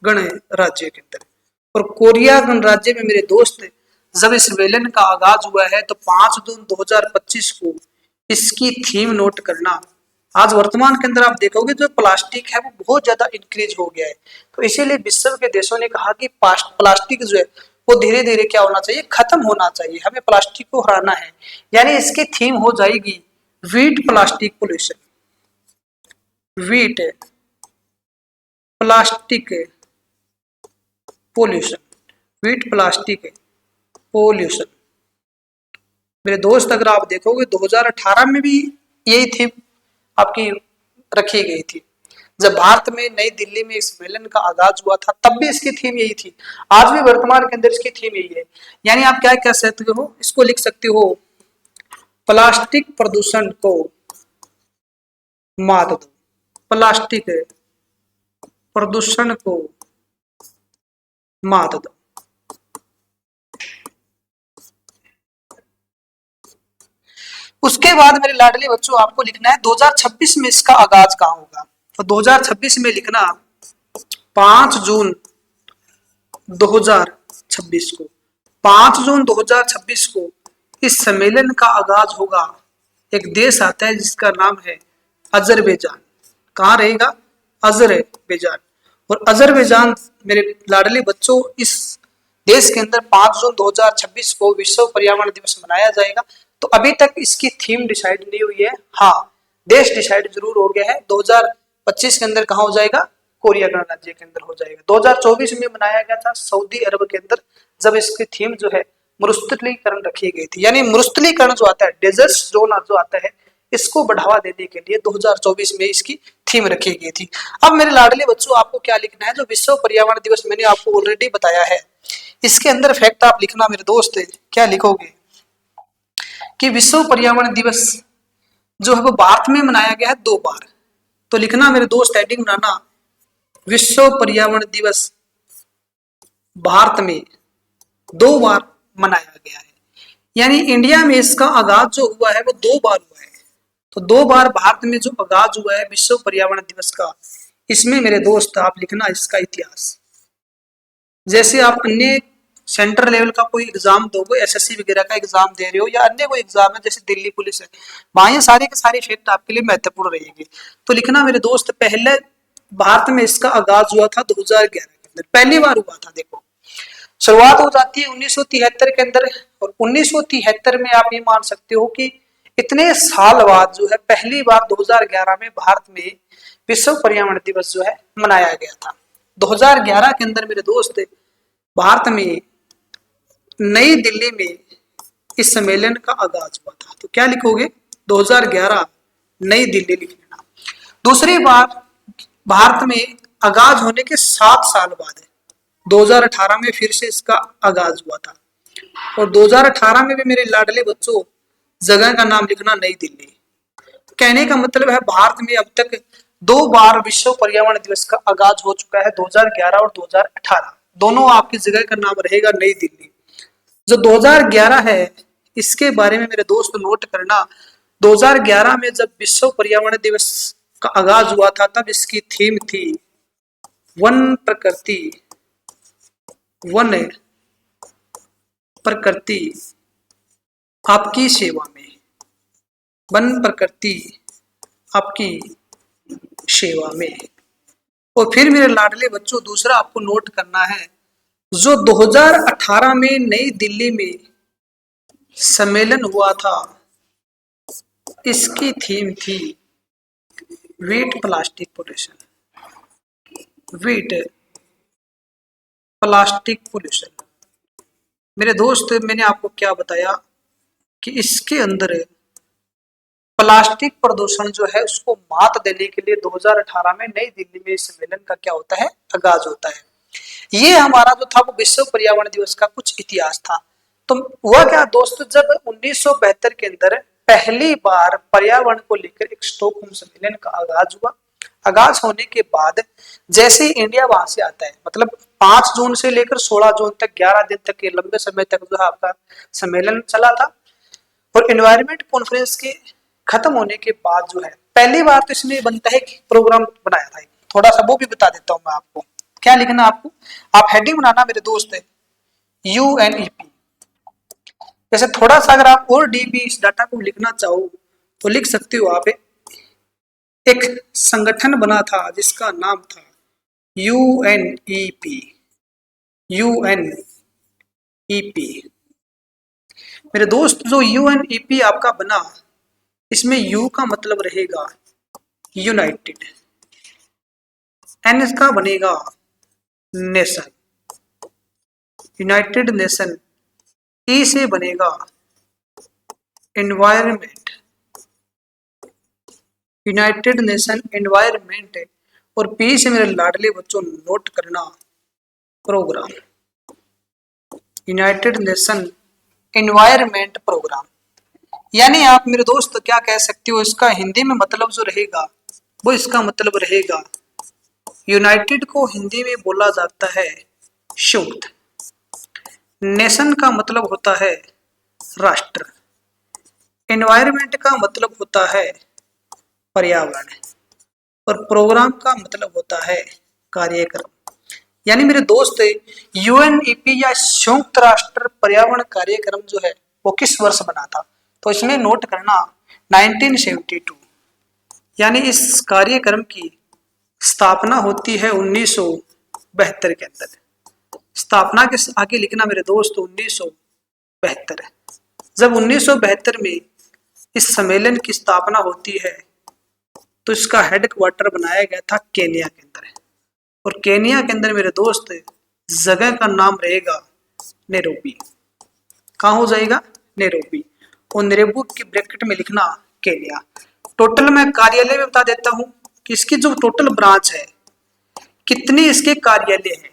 गणराज्य के अंदर। और कोरिया गणराज्य में मेरे दोस्त जब इस सम्मेलन का आगाज हुआ है तो 5 जून 2025 को इसकी थीम नोट करना। आज वर्तमान के अंदर आप देखोगे जो प्लास्टिक है वो बहुत ज्यादा इंक्रीज हो गया है। तो इसीलिए विश्व के देशों ने कहा कि प्लास्टिक जो है वो धीरे धीरे क्या होना चाहिए, खत्म होना चाहिए, हमें प्लास्टिक को हराना है। यानी इसकी थीम हो जाएगी wheat plastic pollution. Wheat plastic pollution. Wheat plastic pollution. मेरे दोस्त अगर आप देखोगे 2018 में भी यही थीम आपकी रखी गई थी। जब भारत में नई दिल्ली में इस सम्मेलन का आगाज हुआ था तब भी इसकी थीम यही थी। आज भी वर्तमान के अंदर इसकी थीम यही है। यानी आप क्या कह सकते हो, इसको लिख सकते हो प्लास्टिक प्रदूषण को मात दो। प्लास्टिक प्रदूषण को मात दो। उसके बाद मेरे लाडले बच्चों आपको लिखना है 2026 में इसका आगाज कहां होगा। तो 2026 में लिखना 5 जून 2026 को। 5 जून 2026 को इस सम्मेलन का आगाज होगा। एक देश आता है जिसका नाम है अजरबैजान। कहाँ रहेगा, अजरबैजान। और अजरबैजान मेरे लाडले बच्चों इस देश के अंदर 5 जून 2026 को विश्व पर्यावरण दिवस मनाया जाएगा। तो अभी तक इसकी थीम डिसाइड नहीं हुई है। हाँ, देश डिसाइड जरूर हो गया है। 2025 के अंदर कहाँ हो जाएगा, कोरिया गणराज्य के अंदर हो जाएगा। 2024 में मनाया गया था सऊदी अरब के अंदर, जब इसकी थीम जो है मरुस्थलीकरण रखी गई थी। यानी मरुस्थलीकरण जो आता है, डेजर्ट जोन जो आता है, इसको बढ़ावा देने के लिए 2024 में इसकी थीम रखी गई थी। अब मेरे लाडले बच्चों आपको क्या लिखना है, जो विश्व पर्यावरण दिवस मैंने आपको ऑलरेडी बताया है, इसके अंदर फैक्ट आप लिखना मेरे दोस्त। क्या लिखोगे कि विश्व पर्यावरण दिवस जो है वो भारत में मनाया गया है 2 बार। तो लिखना मेरे दोस्त, हेडिंग बनाना विश्व पर्यावरण दिवस भारत में 2 बार मनाया गया है। यानी इंडिया में इसका आगाज जो हुआ है वो 2 बार हुआ है। तो 2 बार भारत में जो आगाज हुआ है विश्व पर्यावरण दिवस का, इसमें मेरे दोस्त आप लिखना इसका इतिहास। जैसे आप अन्य सेंट्रल लेवल का कोई एग्जाम दोगे, एसएससी वगैरह का एग्जाम दे रहे हो या अन्य कोई एग्जाम है जैसे दिल्ली पुलिस है, वहां ये सारे के सारे फैक्ट आपके लिए महत्वपूर्ण रहेंगे। तो लिखना मेरे दोस्त, पहले भारत में इसका आगाज हुआ था 2011 के अंदर, पहली बार हुआ था। देखो शुरुआत हो जाती है 1973 के अंदर। और 1973 में आप ये मान सकते हो कि कितने साल बाद जो है पहली बार 2011 में भारत में विश्व पर्यावरण दिवस जो है मनाया गया था। 2011 के अंदर मेरे दोस्त भारत में नई दिल्ली में इस सम्मेलन का आगाज हुआ था। तो क्या लिखोगे? 2011 नई दिल्ली लिख लेना। दूसरी बार भारत में आगाज होने के 7 साल बाद है 2018 में फिर से इसका आगाज हुआ था। और 2018 में भी मेरे लाडले बच्चों जगह का नाम लिखना नई दिल्ली। कहने का मतलब है भारत में अब तक 2 बार विश्व पर्यावरण दिवस का आगाज हो चुका है, 2011 और 2018। दोनों आपकी जगह का नाम रहेगा नई दिल्ली। जो 2011 है इसके बारे में मेरे दोस्त नोट करना। 2011 में जब विश्व पर्यावरण दिवस का आगाज हुआ था तब इसकी थीम थी वन प्रकृति, वन प्रकृति आपकी सेवा में, वन प्रकृति आपकी सेवा में। और फिर मेरे लाडले बच्चों दूसरा आपको नोट करना है, जो 2018 में नई दिल्ली में सम्मेलन हुआ था इसकी थीम थी beat plastic pollution, beat plastic pollution. मेरे दोस्त मैंने आपको क्या बताया कि इसके अंदर प्लास्टिक प्रदूषण जो है उसको मात देने के लिए 2018 में नई दिल्ली में सम्मेलन का क्या होता है? आगाज होता है। ये हमारा जो था वो विश्व पर्यावरण दिवस का कुछ इतिहास था। तो हुआ क्या दोस्त, जब 1972 के अंदर पहली बार पर्यावरण को लेकर एक स्टॉकहोम सम्मेलन का आगाज हुआ। आगाज होने के बाद जैसे ही इंडिया वहां से आता है, मतलब 5 जून से लेकर 16 जून तक 11 दिन तक के लंबे समय तक जो है आपका सम्मेलन चला था। और एनवायरमेंट कॉन्फ्रेंस के खत्म होने के बाद जो है पहली बार तो इसमें बनता है कि प्रोग्राम बनाया था। थोड़ा सा वो भी बता देता हूं मैं आपको। क्या लिखना आपको? आप हेडिंग बनाना मेरे दोस्त है UNEP। जैसे थोड़ा सा अगर आप और डीपी इस डाटा को लिखना चाहो तो लिख सकते हो आप। एक संगठन बना था जिसका नाम था UNEP, UNEP। मेरे दोस्त जो UNEP आपका बना, इसमें U का मतलब रहेगा यूनाइटेड, N का बनेगा नेशन, यूनाइटेड नेशन। E से बनेगा एनवायरमेंट, यूनाइटेड नेशन एनवायरमेंट। और P से मेरे लाडले बच्चों नोट करना programme, United Nation Environment Programme. यानी आप मेरे दोस्त क्या कह सकते हो, इसका हिंदी में मतलब जो रहेगा वो इसका मतलब रहेगा, यूनाइटेड को हिंदी में बोला जाता है संयुक्त, नेशन का मतलब होता है राष्ट्र, एनवायरमेंट का मतलब होता है पर्यावरण, और प्रोग्राम का मतलब होता है कार्यक्रम। यानी मेरे दोस्त UNEP या संयुक्त राष्ट्र पर्यावरण कार्यक्रम जो है वो किस वर्ष बना था? तो इसमें नोट करना 1972। यानी इस कार्यक्रम की स्थापना होती है 1972 के अंदर। स्थापना के आगे लिखना मेरे दोस्त 1972। जब 1972 में इस सम्मेलन की स्थापना होती है तो इसका हेडक्वार्टर बनाया गया था केन्या के अंदर। और केन्या के अंदर मेरे दोस्त जगह का नाम रहेगा नैरोबी। कहाँ हो जाएगा? नैरोबी। और नैरोबी की ब्रैकेट में लिखना केन्या। टोटल मैं कार्यालय में बता देता हूं कि इसकी जो टोटल ब्रांच है, कितनी इसके कार्यालय है।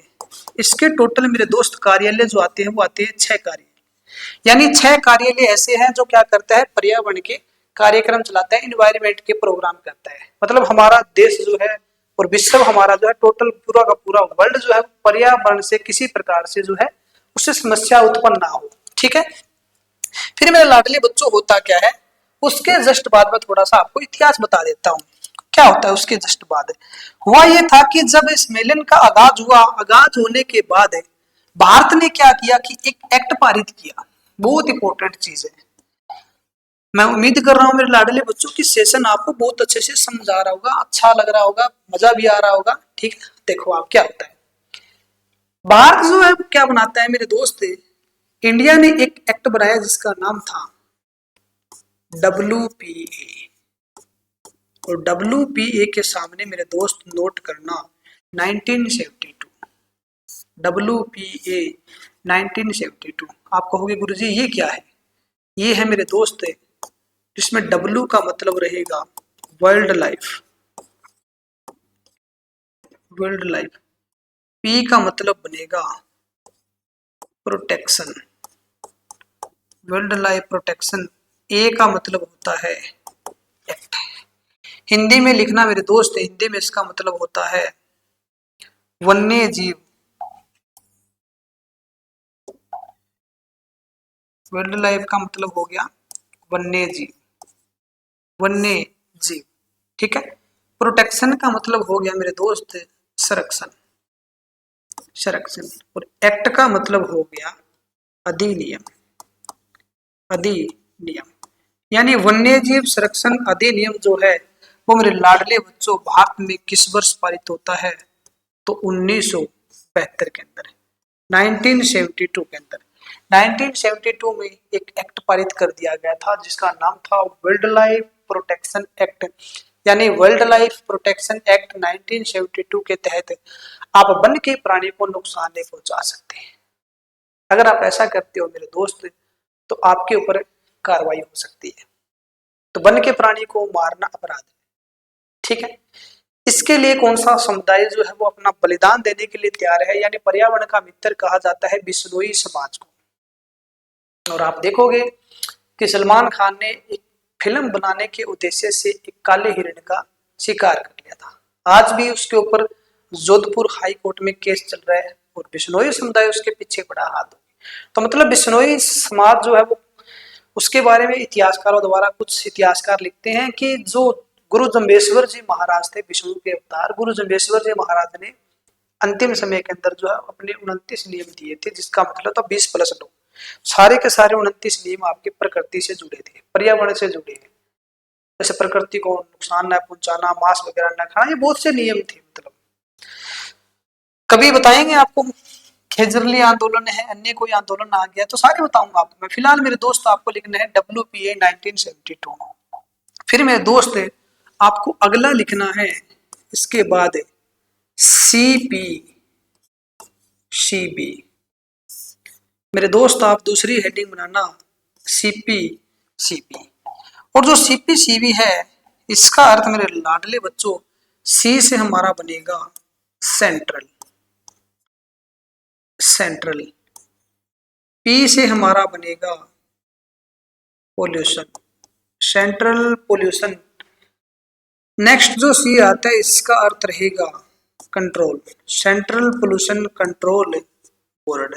इसके टोटल मेरे दोस्त कार्यालय जो आते हैं वो आते हैं 6 कार्यालय। यानी 6 कार्यालय ऐसे हैं जो क्या करता है? पर्यावरण के कार्यक्रम चलाता है, एनवायरमेंट के प्रोग्राम करता है। मतलब हमारा देश जो है और विश्व हमारा जो है, टोटल पूरा का पूरा वर्ल्ड जो है पर्यावरण से किसी प्रकार से जो है उससे समस्या उत्पन्न ना हो। ठीक है। फिर मेरे लाडले बच्चों होता क्या है, उसके जस्ट बाद में थोड़ा सा आपको इतिहास बता देता हूँ। क्या होता है उसके जस्ट बाद? हुआ ये था कि जब इस सम्मेलन का आगाज हुआ, आगाज होने के बाद भारत ने क्या किया कि एक एक्ट पारित किया। बहुत इंपॉर्टेंट चीज है। मैं उम्मीद कर रहा हूं मेरे लाडले बच्चों की सेशन आपको बहुत अच्छे से समझ आ रहा होगा, अच्छा लग रहा होगा, मजा भी आ रहा होगा। ठीक है। देखो आप क्या होता है, भारत जो है क्या बनाता है मेरे दोस्त, इंडिया ने एक एक्ट बनाया जिसका नाम था WPA। और WPA के सामने मेरे दोस्त नोट करना 1972। WPA 1972। आप कहोगे गुरुजी ये क्या है? ये है मेरे दोस्त जिसमें W का मतलब रहेगा world life, world life. P का मतलब बनेगा protection, world life protection. A का मतलब होता है एक्ट। हिंदी में लिखना मेरे दोस्त, हिंदी में इसका मतलब होता है वन्य जीव। वर्ल्ड लाइफ का मतलब हो गया वन्य जीव, वन्य जीव। ठीक है। प्रोटेक्शन का मतलब हो गया मेरे दोस्त संरक्षण, संरक्षण। और एक्ट का मतलब हो गया अधिनियम, अधिनियम। यानी वन्य जीव संरक्षण अधिनियम जो है वो मेरे लाडले बच्चों भारत में किस वर्ष पारित होता है? तो 1972 के अंदर, 1972 के अंदर। 1972 में एक एक्ट पारित कर दिया गया था जिसका नाम था वाइल्ड लाइफ प्रोटेक्शन एक्ट। यानी वाइल्ड लाइफ प्रोटेक्शन एक्ट 1972 के तहत आप वन के प्राणी को नुकसान नहीं पहुंचा सकते। अगर आप ऐसा करते हो मेरे दोस्त तो आपके ऊपर कार्रवाई हो सकती है। तो वन के प्राणी को मारना अपराध है। ठीक है। इसके लिए कौन सा समुदाय जो है वो अपना बलिदान देने के लिए तैयार है? यानी पर्यावरण का मित्र कहा जाता है बिश्नोई समाज को। और आप देखोगे कि सलमान खान ने एक फिल्म बनाने के उद्देश्य से एक काले हिरण का शिकार कर लिया था। आज भी उसके ऊपर जोधपुर हाई कोर्ट में केस चल रहा है और बिश्नोई समुदाय उसके पीछे बड़ा हाथ हो। तो मतलब बिश्नोई समाज जो है वो, उसके बारे में इतिहासकारों द्वारा कुछ इतिहासकार लिखते हैं कि जो गुरु जम्बेश्वर जी महाराज थे, विष्णु के अवतार गुरु जम्बेश्वर जी महाराज ने अंतिम समय के अंदर जो है अपने 29 नियम दिए थे, जिसका मतलब था 20+2। सारे के सारे 29 नियम आपके प्रकृति से जुड़े थे, पर्यावरण से जुड़े हैं। जैसे प्रकृति को नुकसान न पहुंचाना, मांस वगैरह न खाना, ये बहुत से नियम थे। मतलब कभी बताएंगे आपको खेजरली आंदोलन है, अन्य कोई आंदोलन आ गया तो सारे बताऊंगा आपको मैं। फिलहाल मेरे दोस्त आपको लिखना है WPA 1972। फिर मेरे दोस्त आपको अगला लिखना है इसके बाद CP, CB। मेरे दोस्त आप दूसरी हेडिंग बनाना CP, CB। और जो CP, CB है इसका अर्थ मेरे लाडले बच्चों, C से हमारा बनेगा सेंट्रल, सेंट्रल। P से हमारा बनेगा पोल्यूशन, सेंट्रल पोल्यूशन। नेक्स्ट जो C आता है इसका अर्थ रहेगा control, Central Pollution Control Board.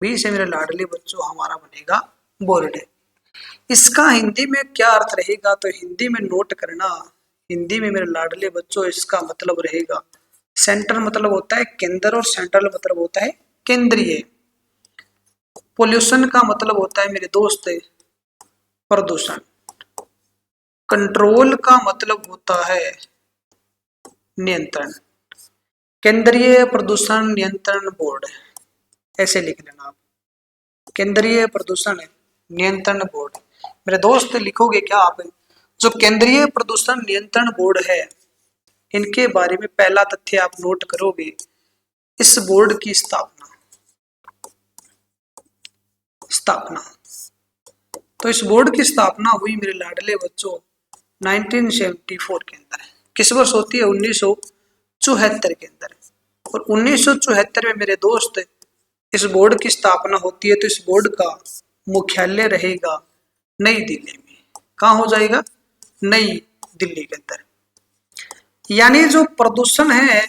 B से मेरे लाडले बच्चों हमारा बनेगा बोर्ड। इसका हिंदी में क्या अर्थ रहेगा? तो हिंदी में नोट करना, हिंदी में मेरे लाडले बच्चों इसका मतलब रहेगा, सेंटर मतलब होता है केंद्र और सेंट्रल मतलब होता है केंद्रीय। पोल्यूशन का मतलब होता है मेरे दोस्त प्रदूषण। कंट्रोल का मतलब होता है नियंत्रण, केंद्रीय प्रदूषण नियंत्रण बोर्ड, ऐसे लिख लेना आप, केंद्रीय प्रदूषण नियंत्रण बोर्ड। मेरे दोस्त लिखोगे क्या आप? जो केंद्रीय प्रदूषण नियंत्रण बोर्ड है इनके बारे में पहला तथ्य आप नोट करोगे, इस बोर्ड की स्थापना, स्थापना। तो इस बोर्ड की स्थापना हुई मेरे लाडले बच्चों 1974 के अंदर। किस वर्ष होती है? 1974 के अंदर। और 1974 में मेरे दोस्त इस बोर्ड की स्थापना होती है। तो इस बोर्ड का मुख्यालय रहेगा नई दिल्ली में। कहाँ हो जाएगा? नई दिल्ली के अंदर। यानी जो प्रदूषण है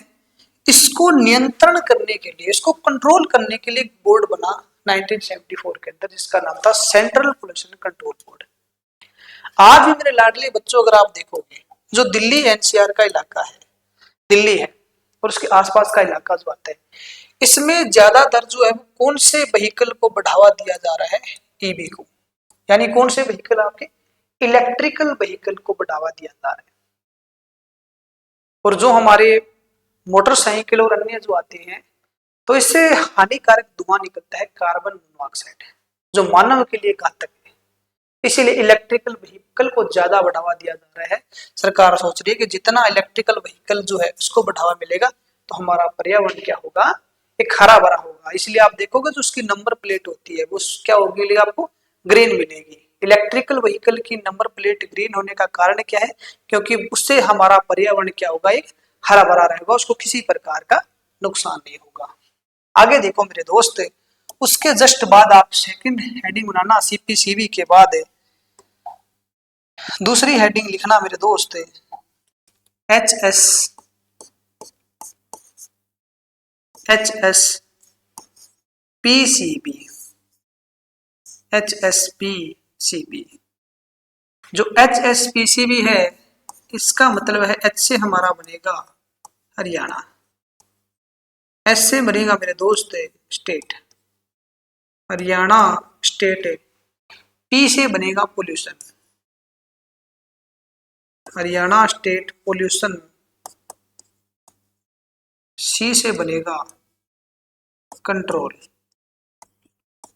इसको नियंत्रण करने के लिए, इसको कंट्रोल करने के लिए एक बोर्ड बना 1974 के अंदर, जिसका नाम था सेंट्रल पोल्यूशन कंट्रोल बोर्ड। आज भी मेरे लाडले बच्चों अगर आप देखोगे, जो दिल्ली NCR का इलाका है, दिल्ली है और उसके आसपास का इलाका जो आता है, इसमें ज्यादातर जो है वो कौन से व्हीकल को बढ़ावा दिया जा रहा है? EV को। यानी कौन से व्हीकल? आपके इलेक्ट्रिकल व्हीकल को बढ़ावा दिया जा रहा है। और जो हमारे मोटरसाइकिल और अन्य जो आते हैं तो इससे हानिकारक धुआं निकलता है कार्बन मोनोऑक्साइड, जो मानव के लिए घातक है। इसीलिए इलेक्ट्रिकल व्हीकल को ज्यादा बढ़ावा दिया जा रहा है। सरकार सोच रही है कि जितना इलेक्ट्रिकल व्हीकल जो है उसको बढ़ावा मिलेगा तो हमारा पर्यावरण क्या होगा, एक हरा भरा होगा। इसलिए आप देखोगे जो उसकी नंबर प्लेट होती है वो क्या होगी, आपको ग्रीन मिलेगी। इलेक्ट्रिकल व्हीकल की नंबर प्लेट ग्रीन होने का कारण क्या है, क्योंकि उससे हमारा पर्यावरण क्या होगा, एक हरा भरा रहेगा, उसको किसी प्रकार का नुकसान नहीं होगा। आगे देखो मेरे दोस्त, उसके जस्ट बाद आप सेकंड हेडिंग बनाना, सीपीसीबी के बाद दूसरी हेडिंग लिखना मेरे दोस्त, एच एस पीसीबी। HSPCB, जो HSPCB है इसका मतलब है एच से हमारा बनेगा हरियाणा, एस से बनेगा मेरे दोस्त स्टेट, हरियाणा स्टेट, पी से बनेगा पोल्यूशन, हरियाणा स्टेट पोल्यूशन, सी से बनेगा कंट्रोल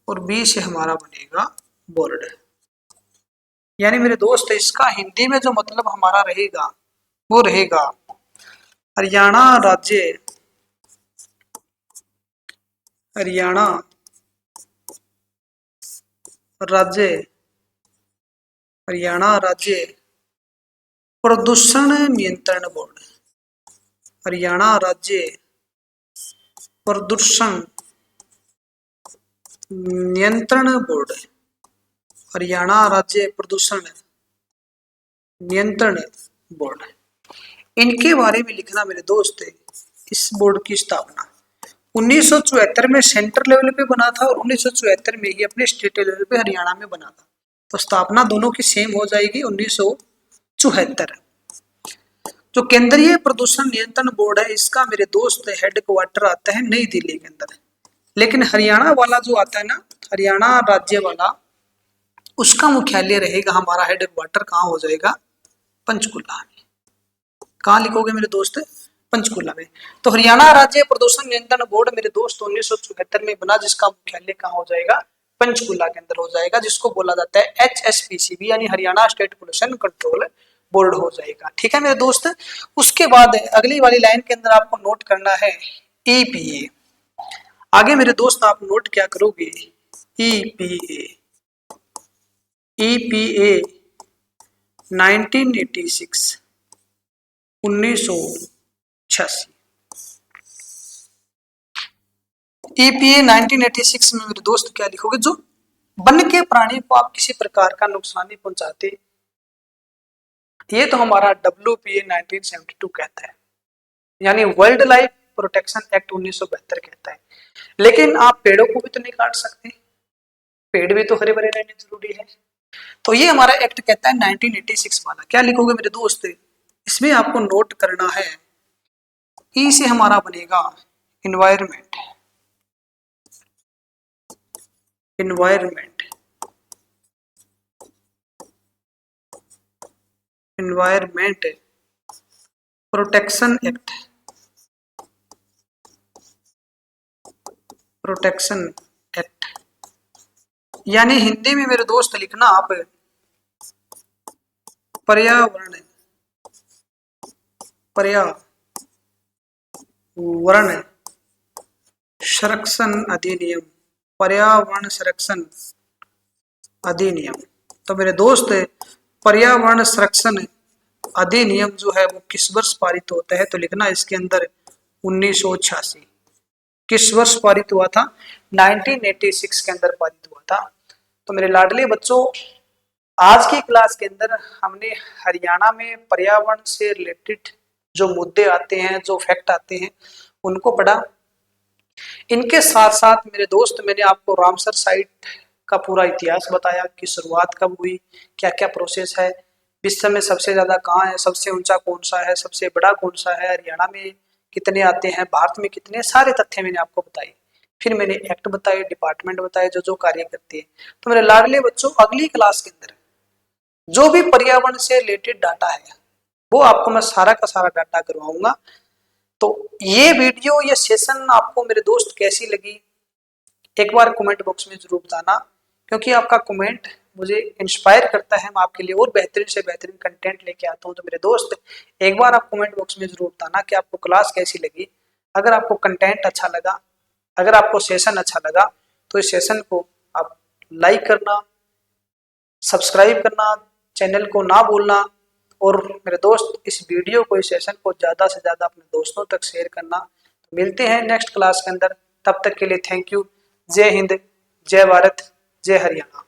और बी से हमारा बनेगा बोर्ड। यानी मेरे दोस्त इसका हिंदी में जो मतलब हमारा रहेगा वो रहेगा हरियाणा राज्य, हरियाणा राज्य, हरियाणा राज्य प्रदूषण नियंत्रण बोर्ड, हरियाणा राज्य प्रदूषण नियंत्रण बोर्ड, हरियाणा राज्य प्रदूषण नियंत्रण बोर्ड। इनके बारे में लिखना मेरे दोस्त, इस बोर्ड की स्थापना 1974 में सेंटर लेवल पे बना था और 1974 में ही अपने स्टेट लेवल पे हरियाणा में बना था। तो स्थापना दोनों की सेम हो जाएगी 1974। जो केंद्रीय प्रदूषण नियंत्रण बोर्ड है इसका मेरे दोस्त हेडक्वार्टर आता है नई दिल्ली के अंदर, लेकिन हरियाणा वाला जो आता है ना, हरियाणा राज्य वाला, उसका मुख्यालय रहेगा, हमारा हेडक्वार्टर कहाँ हो जाएगा, पंचकुला में। कहाँ लिखोगे मेरे दोस्त, पंचकुला में। तो हरियाणा राज्य प्रदूषण नियंत्रण बोर्ड मेरे दोस्त 1974 में बना, जिसका मुख्यालय कहाँ हो जाएगा, पंचकुला के अंदर हो जाएगा, जिसको बोला जाता है HSPCB यानी Haryana state pollution Control board हो जाएगा। ठीक है मेरे दोस्त। उसके बाद अगली वाली लाइन के अंदर आपको नोट करना है EPA। आगे मेरे दोस्त आप नोट क्या करोगे, EPA, EPA 1986, 1986। EPA 1986 में मेरे दोस्त क्या लिखोगे, जो वन के प्राणी को आप किसी प्रकार का नुकसान नहीं पहुंचाते, ये तो हमारा WPA 1972 कहता है, यानी वर्ल्ड लाइफ प्रोटेक्शन एक्ट 1972 कहता है। लेकिन आप पेड़ों को भी तो नहीं काट सकते, पेड़ भी तो हरे भरे रहने जरूरी है। तो ये हमारा एक्ट कहता है 1986 वाला। क्या लिखोगे मेरे दोस्त, इसमें आपको नोट करना है, ई से हमारा बनेगा environment, environment, environment protection act, protection act. यानी हिंदी में मेरे दोस्त लिखना आप पर्यावरण, पर्यावरण संरक्षण अधिनियम, पर्यावरण संरक्षण अधिनियम। तो मेरे दोस्त पर्यावरण संरक्षण अधिनियम जो है वो किस वर्ष पारित होता है, तो लिखना इसके अंदर 1986। किस वर्ष पारित हुआ था, 1986 के अंदर पारित हुआ था। तो मेरे लाडले बच्चों, आज की क्लास के अंदर हमने हरियाणा में पर्यावरण से रिलेटेड जो मुद्दे आते हैं, जो फैक्ट आते हैं, उनको पढ़ा। इनके साथ साथ मेरे दोस्त मैंने आपको रामसर साइट का पूरा इतिहास बताया कि शुरुआत कब हुई, क्या क्या प्रोसेस है, विश्व में सबसे ज्यादा कहाँ है, सबसे ऊंचा कौन सा है, सबसे बड़ा कौन सा है, हरियाणा में कितने आते हैं, भारत में कितने, सारे तथ्य मैंने आपको बताए। फिर मैंने एक्ट बताए, डिपार्टमेंट बताए जो जो कार्य करते हैं। तो मेरे लाडले बच्चों, अगली क्लास के अंदर जो भी पर्यावरण से रिलेटेड डाटा है वो आपको मैं सारा का सारा डाटा करवाऊंगा। तो ये वीडियो, ये सेशन आपको मेरे दोस्त कैसी लगी, एक बार कमेंट बॉक्स में जरूर बताना, क्योंकि आपका कमेंट मुझे इंस्पायर करता है, मैं आपके लिए और बेहतरीन से बेहतरीन कंटेंट लेके आता हूँ। तो मेरे दोस्त, एक बार आप कमेंट बॉक्स में जरूर बताना कि आपको क्लास कैसी लगी। अगर आपको कंटेंट अच्छा लगा, अगर आपको सेशन अच्छा लगा, तो इस सेशन को आप लाइक करना, सब्सक्राइब करना, चैनल को ना भूलना। और मेरे दोस्त, इस वीडियो को, इस सेशन को ज़्यादा से ज़्यादा अपने दोस्तों तक शेयर करना। मिलते हैं नेक्स्ट क्लास के अंदर, तब तक के लिए थैंक यू। जय हिंद, जय भारत, जय हरियाणा।